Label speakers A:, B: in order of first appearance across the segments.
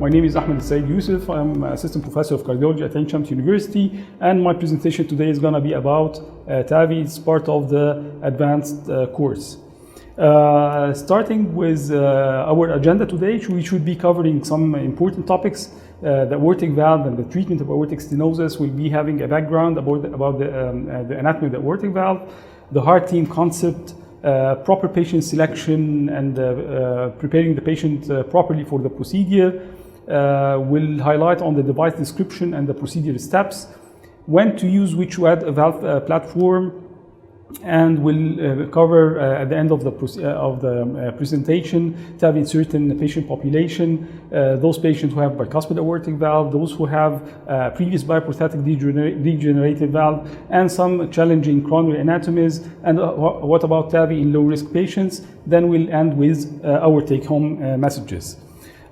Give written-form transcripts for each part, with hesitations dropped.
A: My name is Ahmad El-Sayed Yousef. I'm Assistant Professor of Cardiology at Ain Shams University, and my presentation today is going to be about TAVI. It's part of the advanced course. Starting with our agenda today, we should be covering some important topics. The aortic valve and the treatment of aortic stenosis. Will be having a background about the anatomy of the aortic valve, the heart team concept, proper patient selection, and preparing the patient properly for the procedure. We'll highlight on the device description and the procedure steps, when to use which valve platform, and we'll cover at the end of the presentation TAVI in certain patient population, those patients who have bicuspid aortic valve, those who have previous biprosthetic degenerative valve, and some challenging coronary anatomies, and what about TAVI in low-risk patients. Then we'll end with our take-home messages.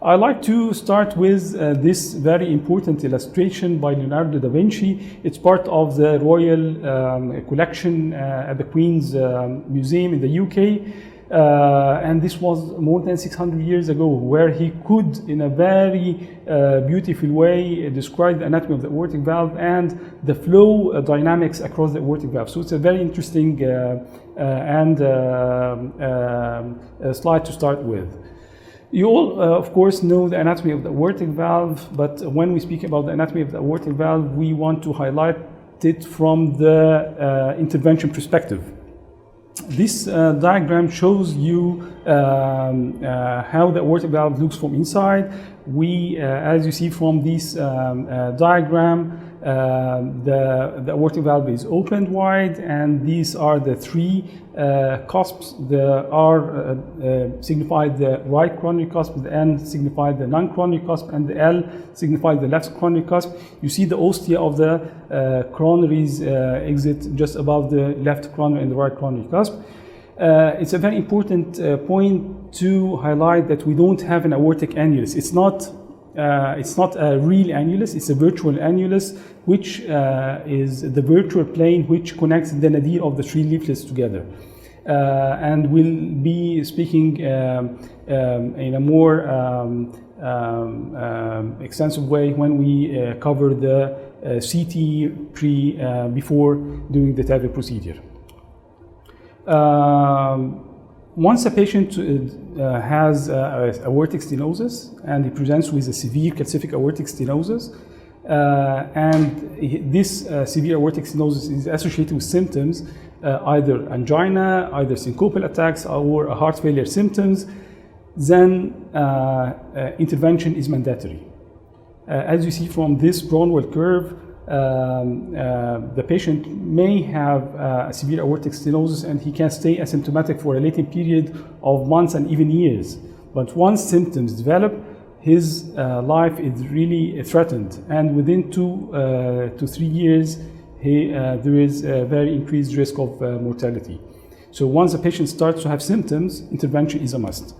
A: I'd like to start with this very important illustration by Leonardo da Vinci. It's part of the Royal collection at the Queen's Museum in the UK. And this was more than 600 years ago, where he could, in a very beautiful way, describe the anatomy of the aortic valve and the flow dynamics across the aortic valve. So it's a very interesting slide to start with. You all, of course, know the anatomy of the aortic valve, but when we speak about the anatomy of the aortic valve, we want to highlight it from the intervention perspective. This diagram shows you how the aortic valve looks from inside. As you see from this diagram, the aortic valve is opened wide, and these are the three cusps. The R signifies the right coronary cusp, the N signifies the non-coronary cusp, and the L signifies the left coronary cusp. You see the austia of the coronaries exit just above the left coronary and the right coronary cusp. It's a very important point to highlight that we don't have an aortic annulus. It's not a real annulus, it's a virtual annulus, which is the virtual plane which connects the nadir of the three leaflets together. And we'll be speaking in a more extensive way when we cover the CT before doing the TAVI procedure. Once a patient has aortic stenosis and he presents with a severe calcific aortic stenosis, and this severe aortic stenosis is associated with symptoms, either angina, either syncopal attacks, or heart failure symptoms, then intervention is mandatory. As you see from this Brownwell curve, the patient may have a severe aortic stenosis, and he can stay asymptomatic for a latent period of months and even years. But once symptoms develop, his life is really threatened, and within 2 to 3 years, there is a very increased risk of mortality. So once a patient starts to have symptoms, intervention is a must.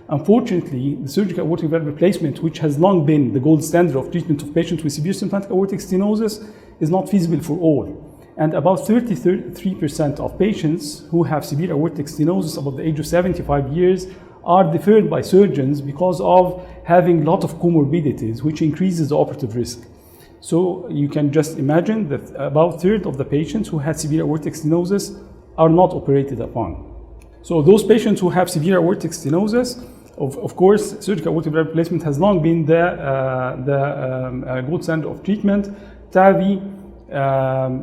A: Unfortunately, the surgical aortic valve replacement, which has long been the gold standard of treatment of patients with severe symptomatic aortic stenosis, is not feasible for all. And about 33% of patients who have severe aortic stenosis above the age of 75 years are deferred by surgeons because of having a lot of comorbidities, which increases the operative risk. So you can just imagine that about a third of the patients who had severe aortic stenosis are not operated upon. So those patients who have severe aortic stenosis, of course, surgical aortic valve replacement has long been the gold standard of treatment. TAVI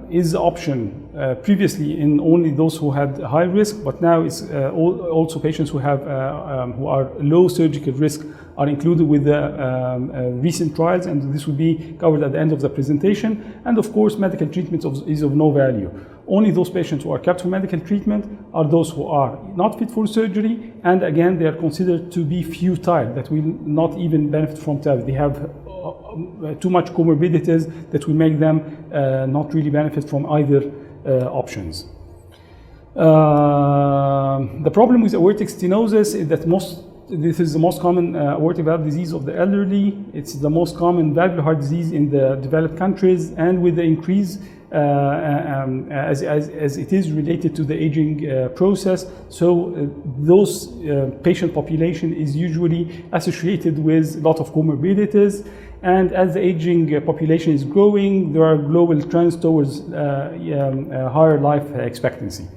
A: is the option previously in only those who had high risk, but now it's also patients who are low surgical risk are included with the recent trials, and this will be covered at the end of the presentation. And of course, medical treatment is of no value. Only those patients who are kept for medical treatment are those who are not fit for surgery, and again, they are considered to be futile, that will not even benefit from TAVI. They have too much comorbidities that will make them not really benefit from either options. The problem with aortic stenosis is that this is the most common aortic valve disease of the elderly. It's the most common valvular heart disease in the developed countries, and with the increase as it is related to the aging process. So those patient population is usually associated with a lot of comorbidities. And as the aging population is growing, there are global trends towards higher life expectancy.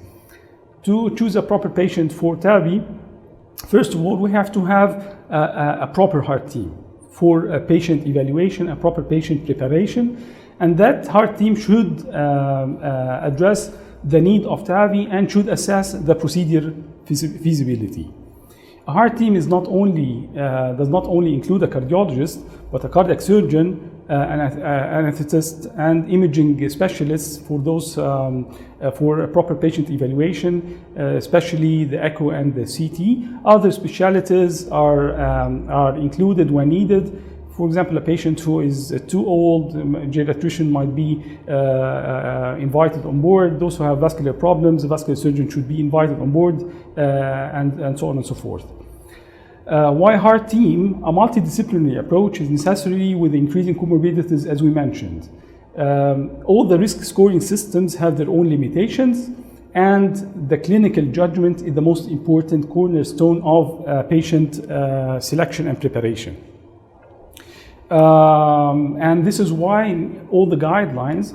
A: To choose a proper patient for TAVI, first of all, we have to have a proper heart team for a patient evaluation, a proper patient preparation. And that heart team should address the need of TAVI and should assess the procedure feasibility. A heart team is does not only include a cardiologist, but a cardiac surgeon, an anesthetist, and imaging specialists for those for a proper patient evaluation, especially the echo and the CT. Other specialties are included when needed. For example, a patient who is too old, a geriatrician might be invited on board. Those who have vascular problems, a vascular surgeon should be invited on board, and so on and so forth. Why heart team? A multidisciplinary approach is necessary with increasing comorbidities, as we mentioned. All the risk scoring systems have their own limitations, and the clinical judgment is the most important cornerstone of patient selection and preparation. And this is why all the guidelines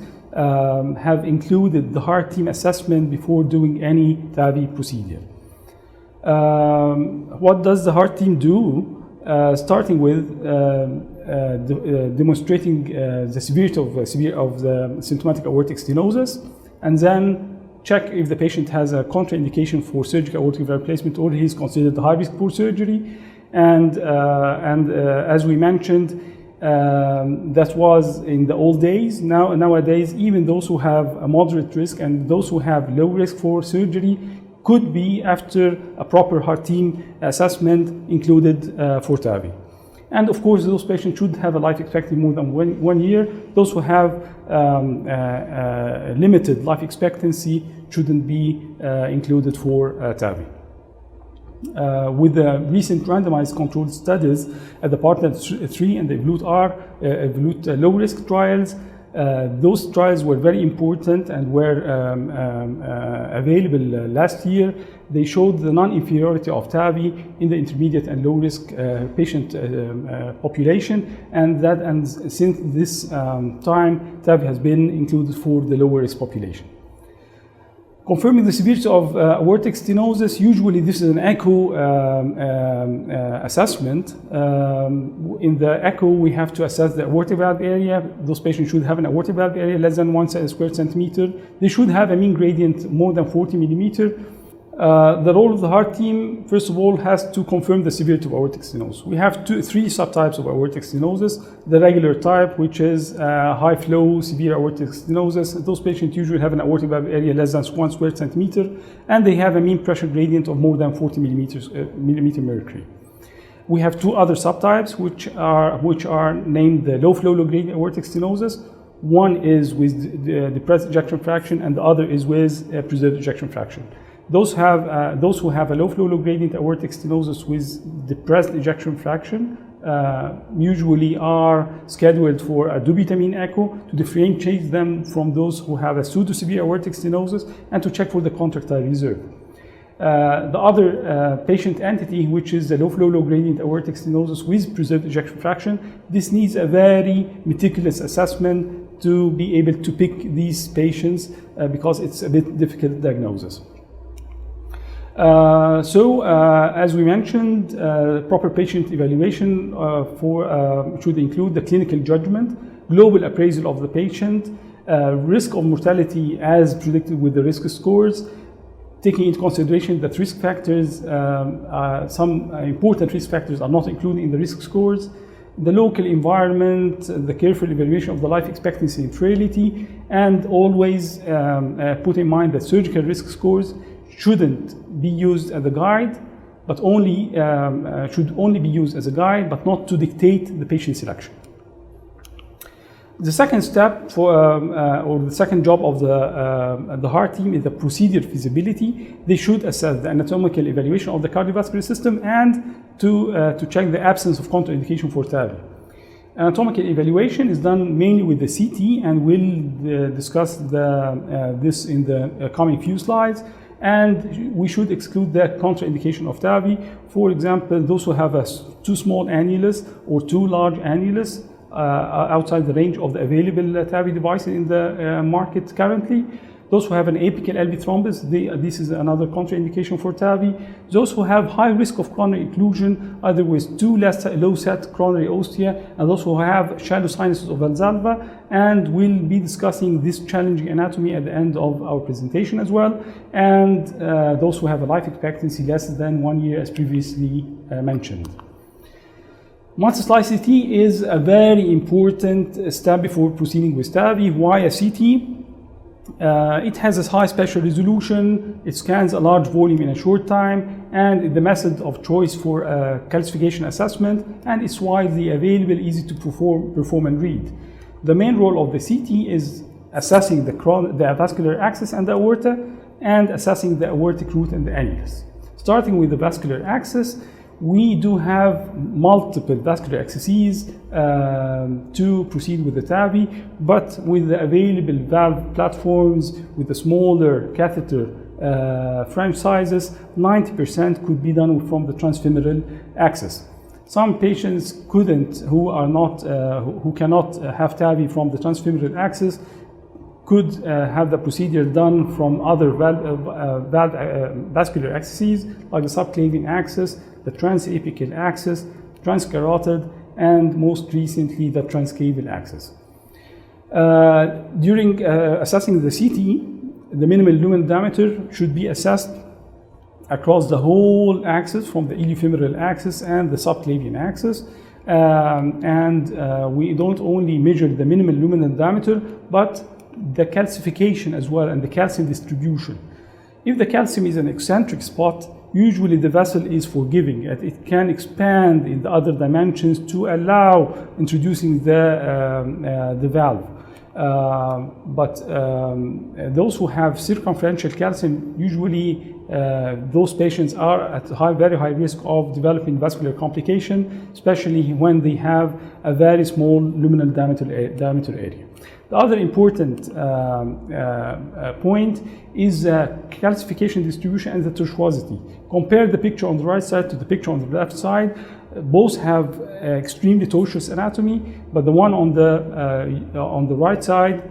A: have included the heart team assessment before doing any TAVI procedure. What does the heart team do? Starting with demonstrating the severity of the symptomatic aortic stenosis, and then check if the patient has a contraindication for surgical aortic valve replacement or he is considered high risk for surgery. And as we mentioned, that was in the old days. Nowadays, even those who have a moderate risk and those who have low risk for surgery could be, after a proper heart team assessment, included for TAVI. And of course, those patients should have a life expectancy more than 1 year. Those who have limited life expectancy shouldn't be included for TAVI. With the recent randomized controlled studies at the PARTNER 3 and the Evolute low risk trials, those trials were very important and were available last year. They showed the non-inferiority of TAVI in the intermediate and low risk patient population, and since this time, TAVI has been included for the lower risk population. Confirming the severity of aortic stenosis, usually this is an echo assessment. In the echo, we have to assess the aortic valve area. Those patients should have an aortic valve area less than 1 square centimeter. They should have a mean gradient more than 40 millimeter. The role of the heart team, first of all, has to confirm the severity of aortic stenosis. We have three subtypes of aortic stenosis. The regular type, which is high flow severe aortic stenosis. Those patients usually have an aortic valve area less than 1 square centimeter, and they have a mean pressure gradient of more than 40 millimeter mercury. We have two other subtypes, which are named the low flow low gradient aortic stenosis. One is with depressed ejection fraction, and the other is with preserved ejection fraction. Those who have a low flow, low gradient aortic stenosis with depressed ejection fraction usually are scheduled for a dobutamine echo to differentiate them from those who have a pseudo-severe aortic stenosis and to check for the contractile reserve. The other patient entity, which is the low flow, low gradient aortic stenosis with preserved ejection fraction, this needs a very meticulous assessment to be able to pick these patients because it's a bit difficult diagnosis. As we mentioned, proper patient evaluation should include the clinical judgment, global appraisal of the patient, risk of mortality as predicted with the risk scores, taking into consideration that risk factors, some important risk factors are not included in the risk scores, the local environment, the careful evaluation of the life expectancy and frailty, and always put in mind that surgical risk scores shouldn't be used as a guide, but should only be used as a guide, but not to dictate the patient selection. The second step or the second job of the heart team is the procedure feasibility. They should assess the anatomical evaluation of the cardiovascular system and to check the absence of contraindication for TAVI. Anatomical evaluation is done mainly with the CT, and we'll discuss this in the coming few slides. And we should exclude the contraindication of TAVI. For example, those who have too small annulus or too large annulus outside the range of the available TAVI devices in the market currently. Those who have an apical LV thrombus, this is another contraindication for TAVI. Those who have high risk of coronary occlusion, either with too low set coronary austia, and those who have shallow sinuses of Valsalva. And we'll be discussing this challenging anatomy at the end of our presentation as well. And those who have a life expectancy less than 1 year, as previously mentioned. Multi-slice CT is a very important step before proceeding with TAVI. Why a CT? It has a high spatial resolution, it scans a large volume in a short time, and the method of choice for calcification assessment, and it's widely available, easy to perform and read. The main role of the CT is assessing the vascular axis and the aorta, and assessing the aortic root and the annulus. Starting with the vascular axis, we do have multiple vascular axes to proceed with the TAVI, but with the available valve platforms with the smaller catheter French sizes, 90% could be done from the transfemoral axis. Some patients who cannot have TAVI from the transfemoral axis could have the procedure done from other vascular axes, like the subclavian axis, the transapical axis, transcarotid, and most recently the transcaval axis. During assessing the CT, the minimal lumen diameter should be assessed across the whole axis, from the iliofemoral axis and the subclavian axis. We don't only measure the minimal luminal diameter, but the calcification as well, and the calcium distribution. If the calcium is an eccentric spot, usually the vessel is forgiving, and it can expand in the other dimensions to allow introducing the valve. But those who have circumferential calcium, usually those patients are at very high risk of developing vascular complication, especially when they have a very small luminal diameter area. The other important point is calcification distribution and the tortuosity. Compare the picture on the right side to the picture on the left side. Both have extremely tortuous anatomy, but the one on the right side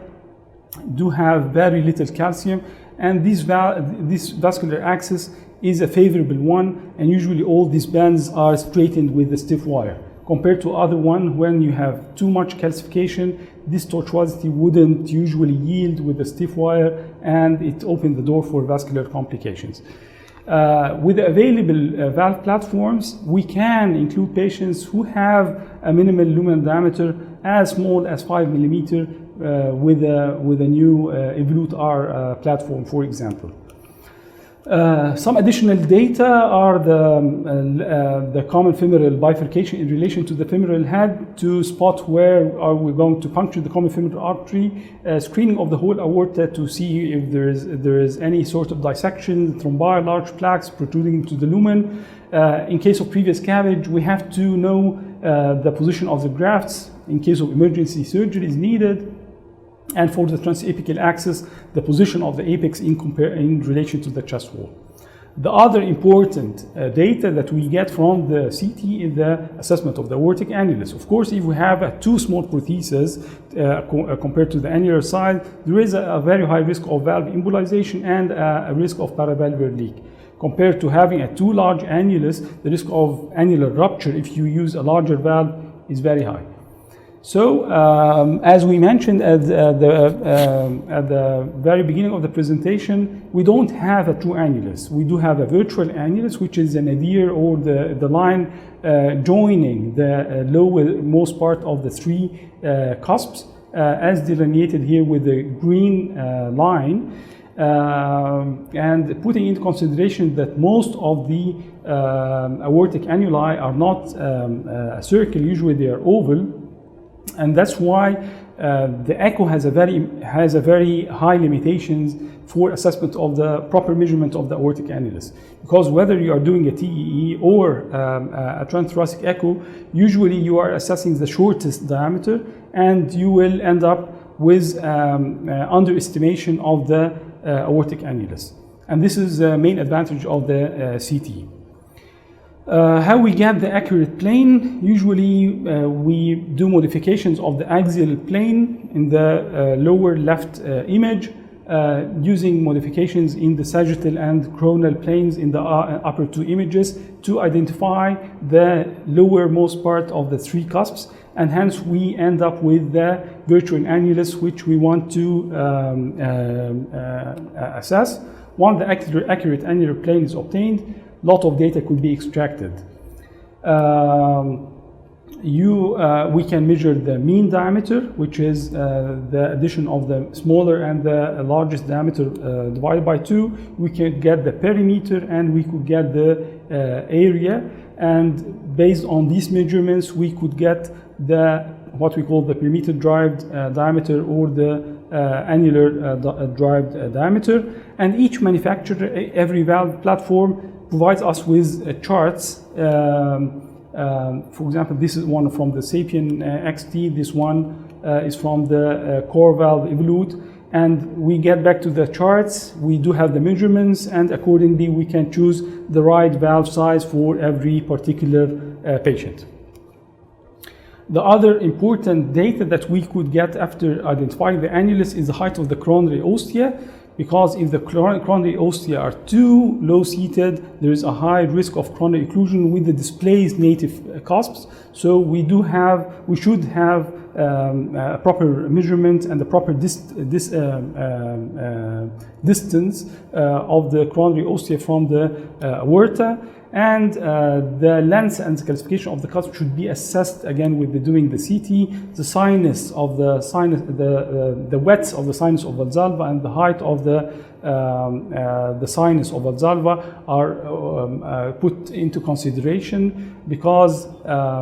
A: do have very little calcium, and this vascular axis is a favorable one, and usually all these bands are straightened with the stiff wire. Compared to other one, when you have too much calcification, this tortuosity wouldn't usually yield with the stiff wire, and it opened the door for vascular complications. With the available valve platforms, we can include patients who have a minimal luminal diameter as small as 5 millimeter with a new Evolute R platform, for example. Some additional data are the common femoral bifurcation in relation to the femoral head to spot where are we going to puncture the common femoral artery, screening of the whole aorta to see if there is any sort of dissection, thrombi, large plaques protruding into the lumen. In case of previous CABG, we have to know the position of the grafts in case of emergency surgery is needed. And for the transapical axis, the position of the apex in relation to the chest wall. The other important data that we get from the CT is the assessment of the aortic annulus. Of course, if we have a too small prosthesis compared to the annular side, there is a very high risk of valve embolization and a risk of paravalvular leak. Compared to having a too large annulus, the risk of annular rupture if you use a larger valve is very high. So, as we mentioned at the very beginning of the presentation, we don't have a true annulus. We do have a virtual annulus, which is a nadir, or the line joining the lowermost part of the three cusps, as delineated here with the green line. And putting into consideration that most of the aortic annuli are not a circle, usually they are oval. And that's why the echo has a very high limitations for assessment of the proper measurement of the aortic annulus. Because whether you are doing a TEE or a transthoracic echo, usually you are assessing the shortest diameter, and you will end up with underestimation of the aortic annulus. And this is the main advantage of the CT. How we get the accurate plane? Usually we do modifications of the axial plane in the lower left image using modifications in the sagittal and coronal planes in the upper two images to identify the lowermost part of the three cusps, and hence we end up with the virtual annulus which we want to assess. Once the accurate annular plane is obtained, a lot of data could be extracted. We can measure the mean diameter, which is the addition of the smaller and the largest diameter divided by 2. We can get the perimeter, and we could get the area. And based on these measurements, we could get what we call the perimeter derived diameter, or the annular derived diameter. And each manufacturer, every valve platform, provides us with charts. For example, this is one from the Sapien XT. This one is from the Core Valve Evolute. And we get back to the charts. We do have the measurements, and accordingly we can choose the right valve size for every particular patient. The other important data that we could get after identifying the annulus is the height of the coronary ostia, because if the coronary ostia are too low-seated, there is a high risk of coronary occlusion with the displaced native cusps. So we should have a proper measurement and the proper distance of the coronary ostia from the aorta. And the length and the calcification of the cusp should be assessed again with doing the CT. The sinus of the sinus, the width of the sinus of Valsalva and the height of the sinus of Valsalva are put into consideration, because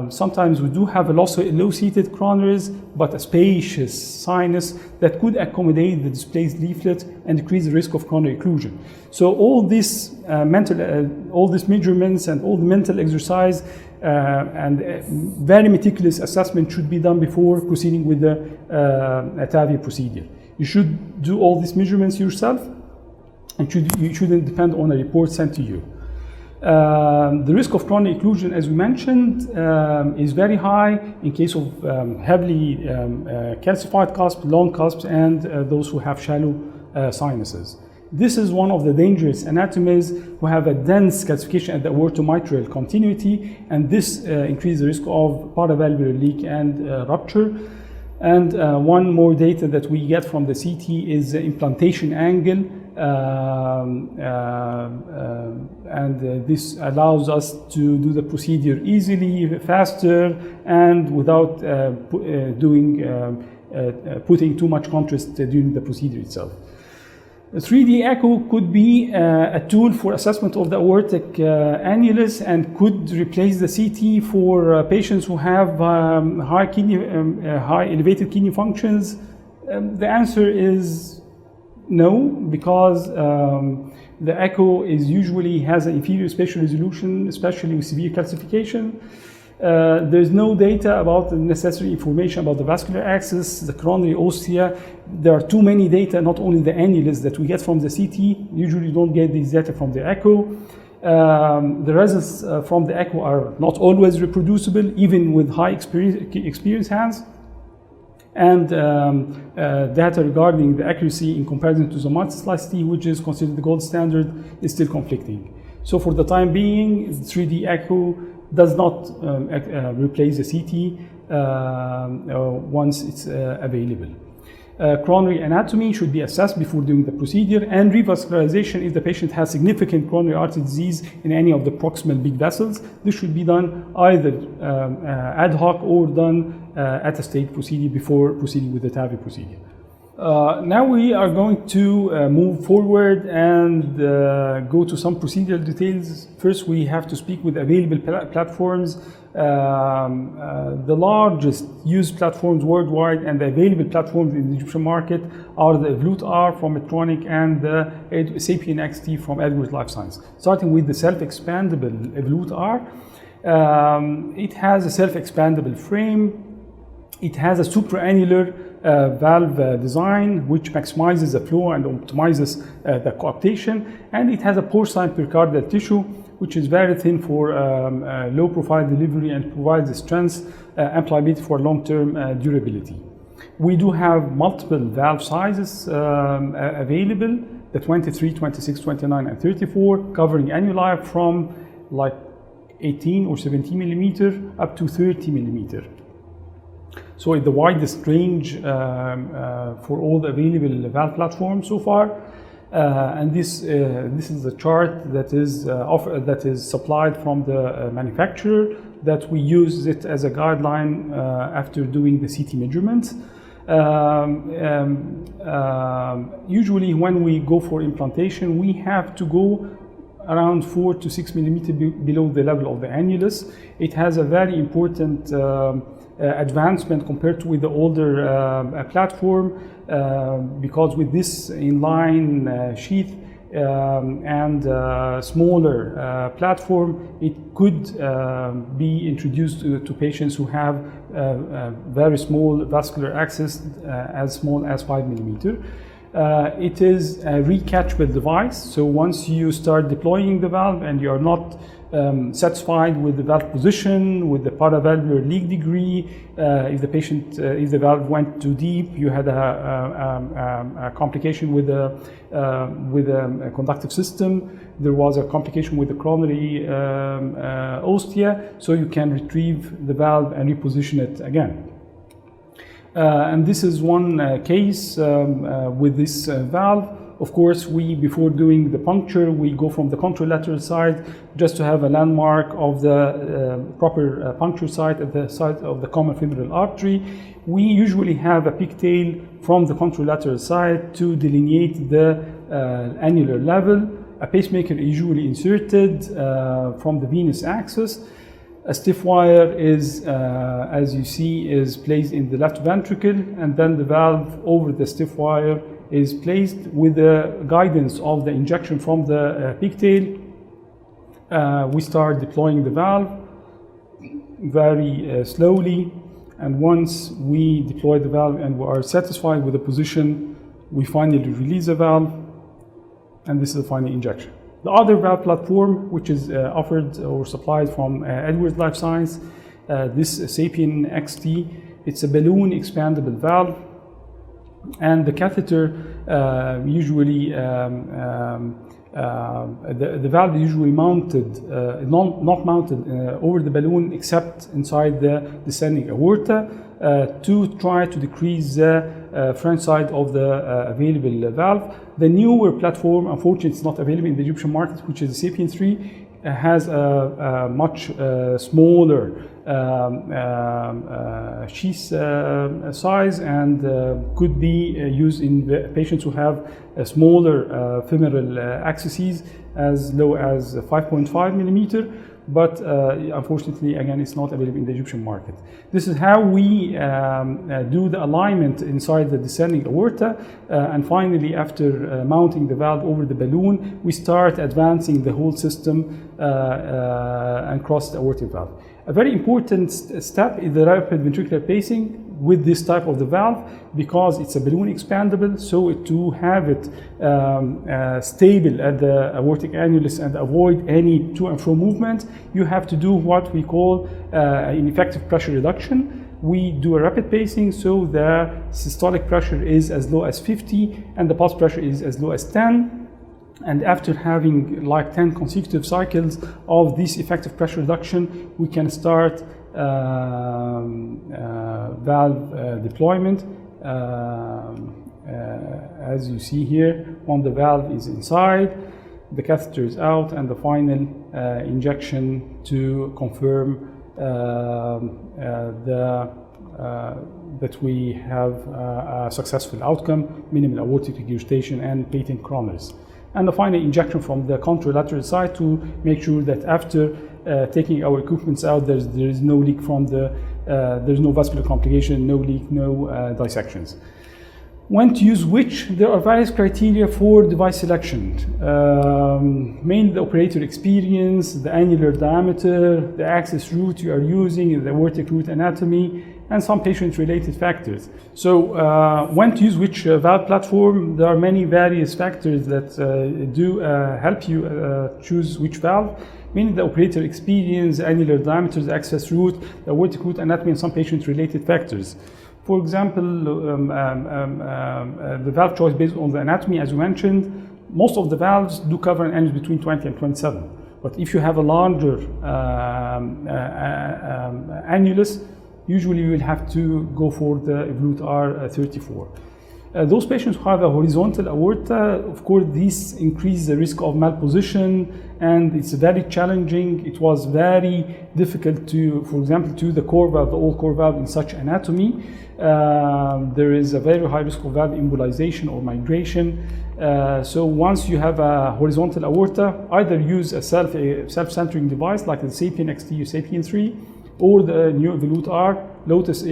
A: sometimes we do have a low-seated coronaries, but a spacious sinus that could accommodate the displaced leaflet and decrease the risk of coronary occlusion. So all this all these measurements and all the mental exercise and very meticulous assessment should be done before proceeding with the TAVI procedure. You should do all these measurements yourself, and you shouldn't depend on a report sent to you. The risk of coronary occlusion, as we mentioned, is very high in case of heavily calcified cusps, long cusps, and those who have shallow sinuses. This is one of the dangerous anatomies who have a dense calcification at the aortomitral continuity, and this increases the risk of paravalvular leak and rupture. And one more data that we get from the CT is the implantation angle, and this allows us to do the procedure easily, faster, and without putting too much contrast during the procedure itself. A 3D echo could be a tool for assessment of the aortic annulus, and could replace the CT for patients who have high elevated kidney functions. The answer is no, because the echo usually has an inferior spatial resolution, especially with severe calcification. There's no data about the necessary information about the vascular access, the coronary ostia. There are too many data, not only the annulus that we get from the CT. Usually you don't get these data from the echo. The results from the echo are not always reproducible, even with high experienced hands. And data regarding the accuracy in comparison to the multi-slice CT, which is considered the gold standard, is still conflicting. So for the time being, 3D echo does not replace the CT once it's available. Coronary anatomy should be assessed before doing the procedure, and revascularization if the patient has significant coronary artery disease in any of the proximal big vessels. This should be done either ad hoc or done at a stage procedure before proceeding with the TAVI procedure. Now we are going to move forward and go to some procedural details. First, we have to speak with available platforms. The largest used platforms worldwide and the available platforms in the Egyptian market are the Evolute R from Medtronic and the Sapien XT from Edwards Lifesciences. Starting with the self-expandable Evolute R, it has a self-expandable frame. It has a supraannular valve design which maximizes the flow and optimizes the coaptation, and it has a porcine pericardial tissue which is very thin for low profile delivery and provides strength and pliability for long-term durability. We do have multiple valve sizes available, the 23, 26, 29 and 34, covering annuli from like 18 or 17 millimeter up to 30 millimeter. So it's the widest range for all the available valve platforms so far. And this is the chart that is supplied from the manufacturer, that we use it as a guideline after doing the CT measurements. Usually when we go for implantation, we have to go around 4 to 6 millimeters below the level of the annulus. It has a very important advancement compared to with the older platform, because with this inline sheath and smaller platform, it could be introduced to patients who have very small vascular access, as small as 5 millimeter. It is a recatchable device, so once you start deploying the valve and you are not satisfied with the valve position, with the paravalvular leak degree, if the valve went too deep, you had a complication with a conductive system, there was a complication with the coronary austia, so you can retrieve the valve and reposition it again. And this is one case with this valve. Of course, before doing the puncture, we go from the contralateral side just to have a landmark of the proper puncture site at the site of the common femoral artery. We usually have a pigtail from the contralateral side to delineate the annular level. A pacemaker is usually inserted from the venous axis. A stiff wire is, as you see, is placed in the left ventricle, and then the valve over the stiff wire is placed with the guidance of the injection from the pigtail. We start deploying the valve very slowly, and once we deploy the valve and we are satisfied with the position, we finally release the valve, and this is the final injection. The other valve platform, which is offered or supplied from Edwards Lifesciences, this Sapien XT, it's a balloon expandable valve, and the catheter usually the valve is usually mounted, not mounted over the balloon except inside the descending aorta to try to decrease the front side of the available valve. The newer platform, unfortunately, it's not available in the Egyptian market, which is the Sapien 3, has a much smaller sheath size and could be used in patients who have smaller femoral accesses as low as 5.5 millimeter. But unfortunately, again, it's not available in the Egyptian market. This is how we do the alignment inside the descending aorta, and finally, after mounting the valve over the balloon, we start advancing the whole system and cross the aortic valve. A very important step is the rapid ventricular pacing with this type of the valve, because it's a balloon expandable, so to have it stable at the aortic annulus and avoid any to and fro movement, you have to do what we call an effective pressure reduction. We do a rapid pacing, so the systolic pressure is as low as 50 and the pulse pressure is as low as 10. And after having like 10 consecutive cycles of this effective pressure reduction, we can start valve deployment. As you see here, when the valve is inside, the catheter is out, and the final injection to confirm the that we have a successful outcome, minimal aortic regurgitation and patent coronaries. And the final injection from the contralateral side to make sure that after taking our equipments out, there is no leak from the, there's no vascular complication, no leak, no dissections. When to use which? There are various criteria for device selection. Mainly the operator experience, the annular diameter, the access route you are using, the aortic root anatomy, and some patient-related factors. So when to use which valve platform, there are many various factors that do help you choose which valve. Mainly the operator experience, annular diameter, the access route, the aortic root anatomy, and some patient-related factors. For example, the valve choice based on the anatomy, as you mentioned, most of the valves do cover an annulus between 20 and 27. But if you have a larger annulus, usually you will have to go for the Evolut R34. Those patients who have a horizontal aorta, of course, this increases the risk of malposition, and it's very challenging. It was very difficult to, for example, to the core valve, the old core valve in such anatomy. There is a very high risk of valve embolization or migration. So once you have a horizontal aorta, either use a self-centering device like the Sapien XT or Sapien 3, or the new Evolut R. Lotus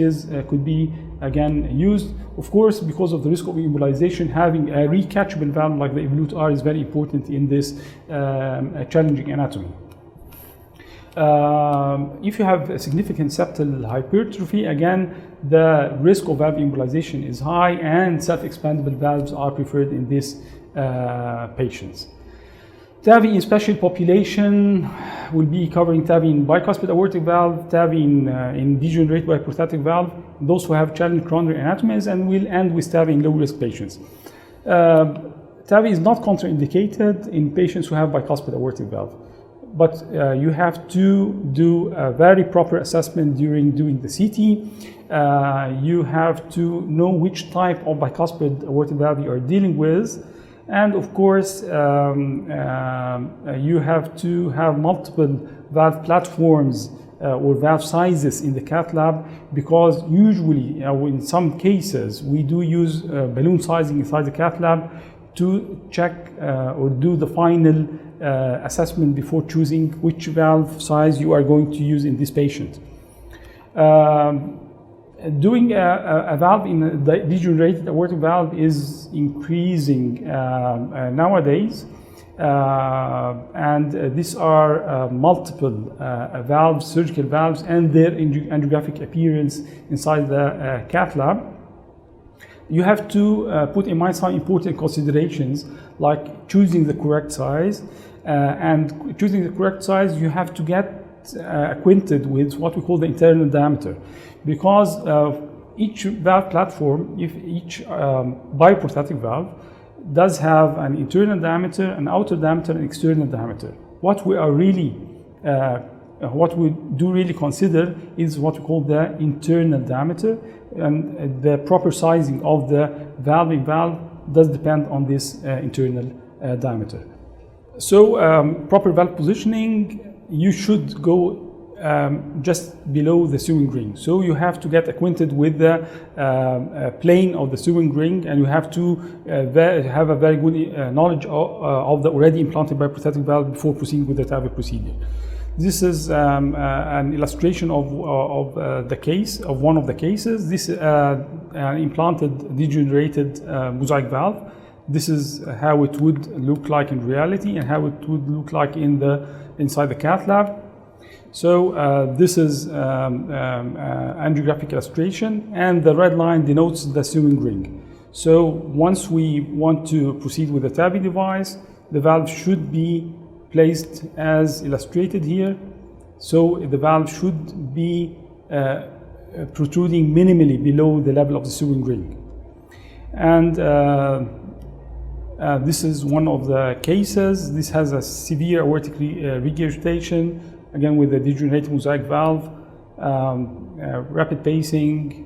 A: could be again used. Of course, because of the risk of embolization, having a recatchable valve like the Evolut R is very important in this challenging anatomy. If you have a significant septal hypertrophy, again, the risk of valve embolization is high, and self-expandable valves are preferred in these patients. TAVI in special population will be covering TAVI in bicuspid aortic valve, TAVI in degenerated biprosthetic valve, those who have challenged coronary anatomies, and will end with TAVI in low-risk patients. TAVI is not contraindicated in patients who have bicuspid aortic valve, but you have to do a very proper assessment during doing the CT. You have to know which type of bicuspid aortic valve you are dealing with. And of course, you have to have multiple valve platforms or valve sizes in the cath lab, because usually, in some cases, we do use balloon sizing inside the cath lab to check or do the final assessment before choosing which valve size you are going to use in this patient. Doing a valve in the degenerated aortic valve is increasing nowadays, and these are multiple valves, surgical valves, and their angiographic appearance inside the cath lab. You have to put in mind some important considerations, like choosing the correct size, and choosing the correct size, you have to get acquainted with what we call the internal diameter, because each valve platform, if each biprosthetic valve does have an internal diameter, an outer diameter, and external diameter. What we do really consider is what we call the internal diameter, and the proper sizing of the valve in valve does depend on this internal diameter. So proper valve positioning, you should go just below the sewing ring. So you have to get acquainted with the plane of the sewing ring, and you have to have a very good knowledge of the already implanted biprosthetic valve before proceeding with the TAVI procedure. This is an illustration of the case, of one of the cases. This an implanted degenerated mosaic valve. This is how it would look like in reality, and how it would look like inside the cath lab. So this is angiographic illustration, and the red line denotes the sewing ring. So once we want to proceed with the TAVI device, the valve should be placed as illustrated here. So the valve should be protruding minimally below the level of the sewing ring. And this is one of the cases. This has a severe aortic regurgitation, again with the degenerated mosaic valve, rapid pacing,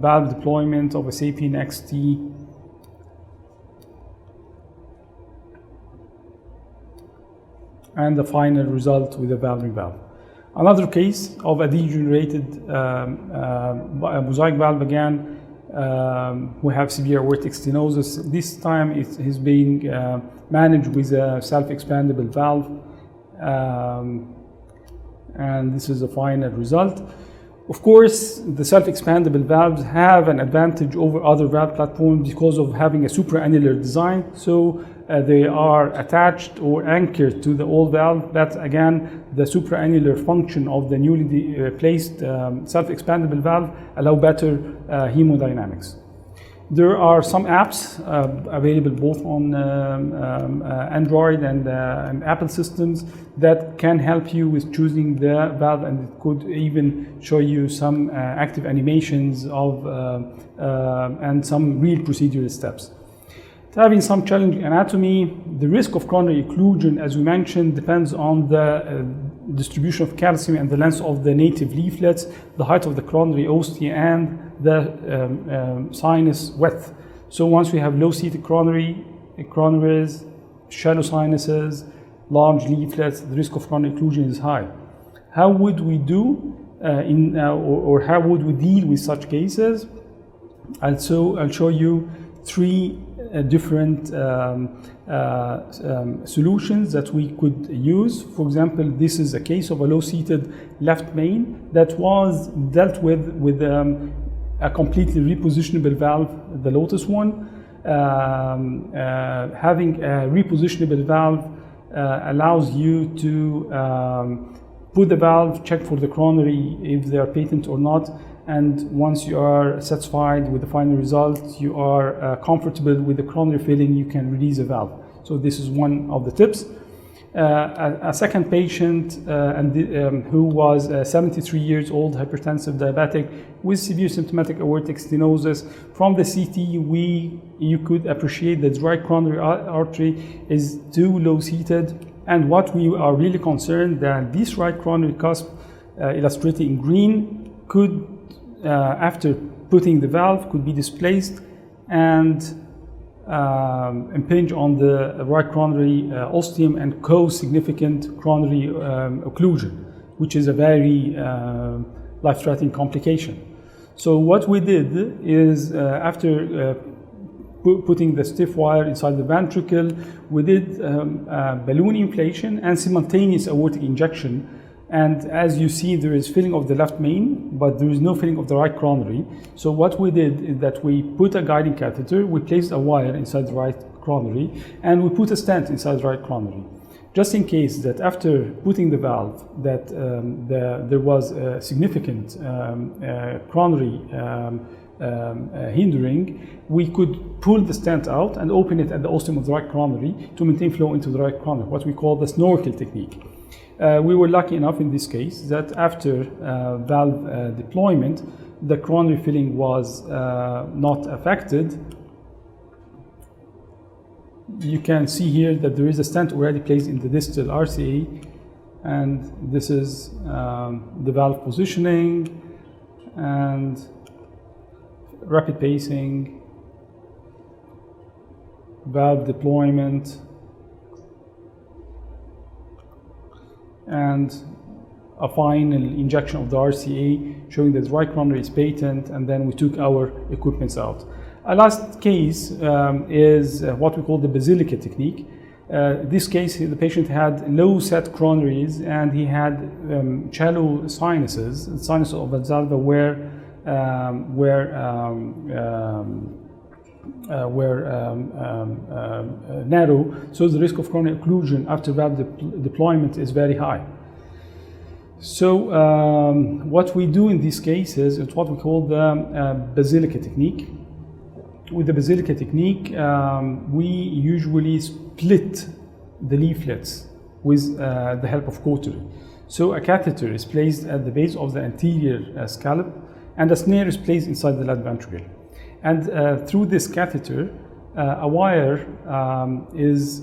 A: valve deployment of a Sapien XT. And the final result with a valve in valve. Another case of a degenerated mosaic valve again, who have severe aortic stenosis. This time it is being managed with a self-expandable valve, and this is the final result. Of course, the self-expandable valves have an advantage over other valve platforms because of having a supraannular design. So they are attached or anchored to the old valve. That's again the supraannular function of the newly placed self-expandable valve allow better hemodynamics. There are some apps available both on Android and Apple systems that can help you with choosing the valve, and it could even show you some active animations of and some real procedural steps. Having some challenging anatomy, the risk of coronary occlusion, as we mentioned, depends on the distribution of calcium and the length of the native leaflets, the height of the coronary ostia, and the sinus width. So once we have low-seated coronaries, shallow sinuses, large leaflets, the risk of coronary occlusion is high. How would we do or how would we deal with such cases? I'll show you three different solutions that we could use. For example, this is a case of a low-seated left main that was dealt with a completely repositionable valve, the Lotus one. Having a repositionable valve allows you to put the valve, check for the coronary if they are patent or not, and once you are satisfied with the final result, you are comfortable with the coronary filling, you can release the valve. So this is one of the tips. A second patient who was 73 years old, hypertensive diabetic with severe symptomatic aortic stenosis. From the CT, you could appreciate that the right coronary artery is too low-seated, and what we are really concerned that this right coronary cusp, illustrated in green, could, after putting the valve, could be displaced and impinge on the right coronary ostium and cause significant coronary occlusion, which is a very life-threatening complication. So what we did is, after putting the stiff wire inside the ventricle, we did balloon inflation and simultaneous aortic injection. And as you see, there is filling of the left main, but there is no filling of the right coronary. So what we did is that we put a guiding catheter, we placed a wire inside the right coronary, and we put a stent inside the right coronary. Just in case that after putting the valve that there was a significant coronary hindering, we could pull the stent out and open it at the ostium of the right coronary to maintain flow into the right coronary, what we call the snorkel technique. We were lucky enough in this case that after valve deployment, the coronary filling was not affected. You can see here that there is a stent already placed in the distal RCA, and this is the valve positioning and rapid pacing, valve deployment, and a final injection of the RCA showing that the right coronary is patent, and then we took our equipments out. A last case is what we call the basilica technique. This case, the patient had low set coronaries and he had shallow sinuses. The sinuses of Valsalva were narrow, so the risk of coronary occlusion after valve deployment is very high. So what we do in these cases is what we call the basilica technique. With the basilica technique, we usually split the leaflets with the help of cautery. So a catheter is placed at the base of the anterior scallop, and a snare is placed inside the left ventricle. And through this catheter, a wire is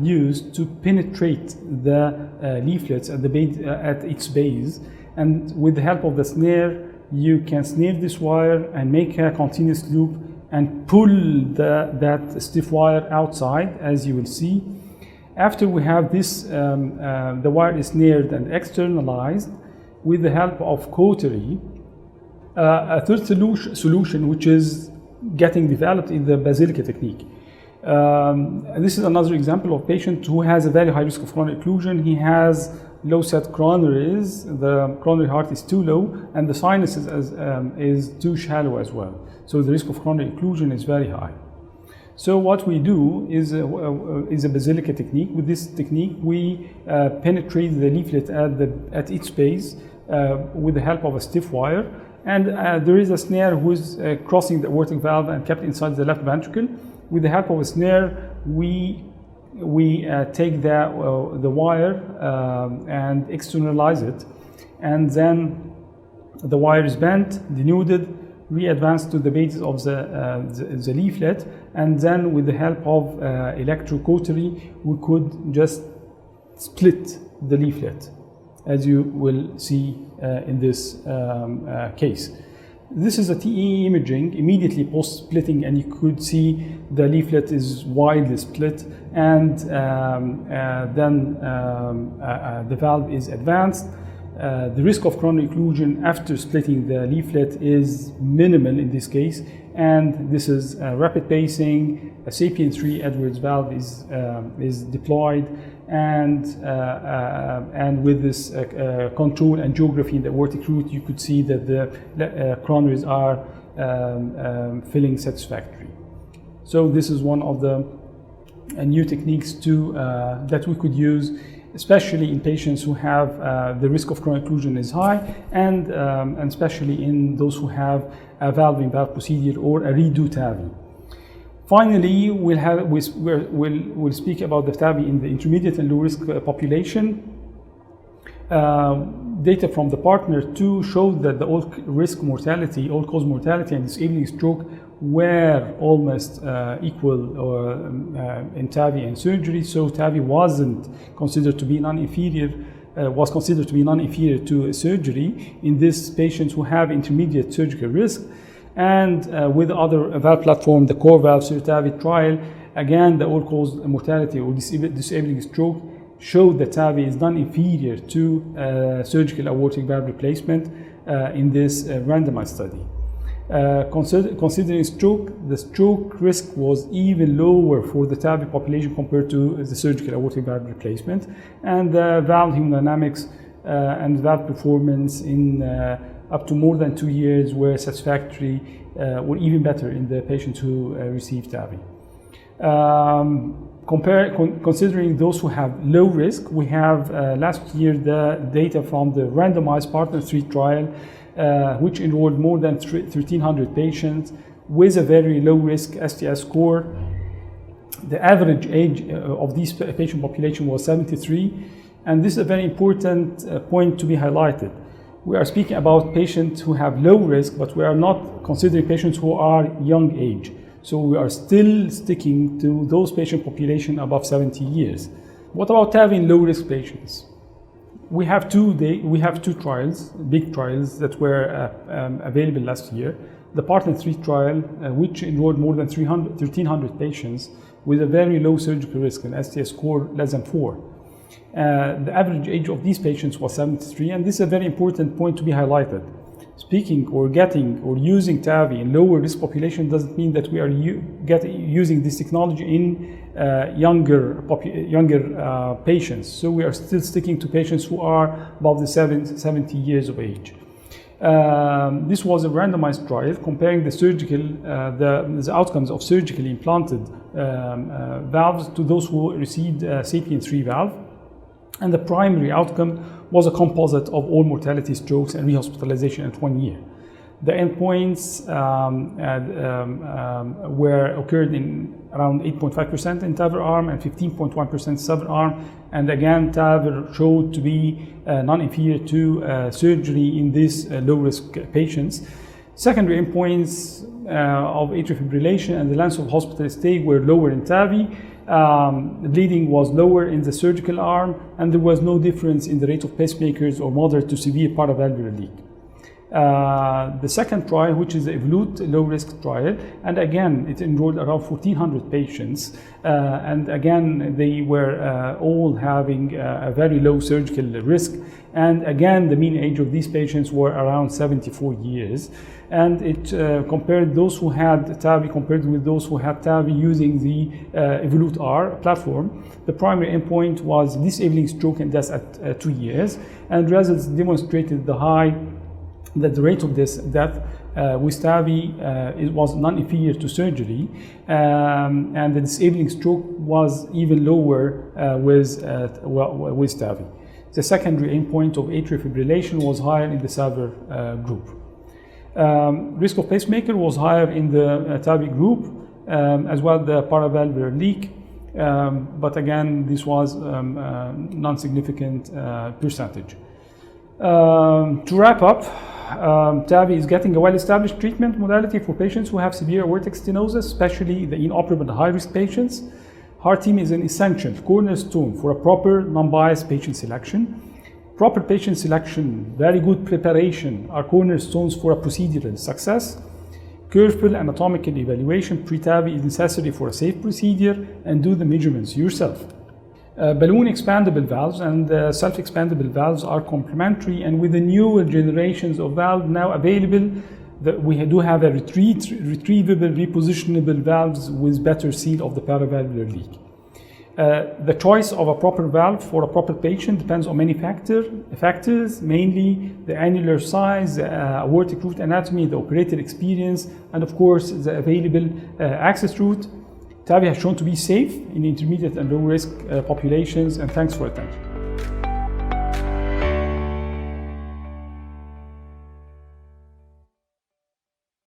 A: used to penetrate the leaflets at its base. And with the help of the snare, you can snare this wire and make a continuous loop and pull that stiff wire outside, as you will see. After we have this, the wire is snared and externalized with the help of cautery. A third solution which is getting developed in the basilica technique. This is another example of a patient who has a very high risk of coronary occlusion. He has low set coronaries, the coronary heart is too low, and the sinus is too shallow as well. So the risk of coronary occlusion is very high. So what we do is a basilica technique. With this technique, we penetrate the leaflet at each base with the help of a stiff wire. And there is a snare who is crossing the aortic valve and kept inside the left ventricle. With the help of a snare, we take the wire and externalize it, and then the wire is bent, denuded, re-advanced to the base of the leaflet, and then with the help of electrocautery, we could just split the leaflet, as you will see in this case. This is a TE imaging immediately post-splitting, and you could see the leaflet is widely split, and then the valve is advanced. The risk of coronary occlusion after splitting the leaflet is minimal in this case, and this is rapid pacing. A SAPIEN 3 Edwards valve is deployed, and with this control and geography in the aortic root, you could see that the coronaries are filling satisfactory. So this is one of the new techniques that we could use, especially in patients who have the risk of coronary occlusion is high, and especially in those who have a valve-in-valve procedure or a redo TAVI. Finally, we'll speak about the TAVI in the intermediate and low risk population. Data from the partner 2 showed that the all-cause mortality and disabling stroke were almost equal in TAVI and surgery. So TAVI was considered to be non-inferior to surgery in these patients who have intermediate surgical risk. And with other valve platform, the core valve TAVI trial, again, the all-cause mortality or disabling stroke showed that TAVI is non-inferior to surgical aortic valve replacement in this randomized study. Considering stroke, the stroke risk was even lower for the TAVI population compared to the surgical aortic valve replacement, and the valve hemodynamics and valve performance in up to more than 2 years were satisfactory or even better in the patients who received TAVI. Considering those who have low risk, we have last year the data from the randomized partner 3 trial, which enrolled more than 1,300 patients with a very low risk STS score. The average age of this patient population was 73, and this is a very important point to be highlighted. We are speaking about patients who have low risk, but we are not considering patients who are young age. So we are still sticking to those patient population above 70 years. What about TAVI in low risk patients? We have two trials, big trials that were available last year. The Partner 3 trial, which enrolled more than 1,300 patients with a very low surgical risk, an STS score less than 4. The average age of these patients was 73, and this is a very important point to be highlighted. Speaking or using TAVI in lower risk population doesn't mean that we are using this technology in younger patients. So we are still sticking to patients who are above the 70 years of age. This was a randomized trial comparing the outcomes of surgically implanted valves to those who received SAPIEN 3 valve. And the primary outcome was a composite of all mortality, strokes, and rehospitalization at 1 year. The endpoints occurred in around 8.5% in TAVR arm and 15.1% SAVR arm. And again, TAVR showed to be non-inferior to surgery in these low-risk patients. Secondary endpoints of atrial fibrillation and the length of hospital stay were lower in TAVI. The bleeding was lower in the surgical arm, and there was no difference in the rate of pacemakers or moderate to severe paravalvular leak. The second trial, which is the Evolute low-risk trial, and again, it enrolled around 1,400 patients, and again, they were all having a very low surgical risk, and again, the mean age of these patients were around 74 years, and it compared those who had TAVI compared with those who had TAVI using the Evolute R platform. The primary endpoint was disabling stroke and death at 2 years, and results demonstrated that the rate of this death with TAVI it was non-inferior to surgery, and the disabling stroke was even lower with TAVI. The secondary endpoint of atrial fibrillation was higher in the SAVR group. Risk of pacemaker was higher in the TAVI group, as well the paravalvular leak, but again, this was non-significant percentage. To wrap up, TAVI is getting a well-established treatment modality for patients who have severe aortic stenosis, especially the inoperable high-risk patients. Heart team is an essential cornerstone for a proper, non-biased patient selection. Proper patient selection, very good preparation are cornerstones for a procedural success. Careful anatomical evaluation pre-TAVI is necessary for a safe procedure, and do the measurements yourself. Balloon expandable valves and self-expandable valves are complementary, and with the newer generations of valves now available, we do have a retrievable, repositionable valves with better seal of the paravalvular leak. The choice of a proper valve for a proper patient depends on many factors, mainly the annular size, the aortic root anatomy, the operator experience, and of course the available access route. TAVI has shown to be safe in intermediate and low risk populations, and thanks for attention.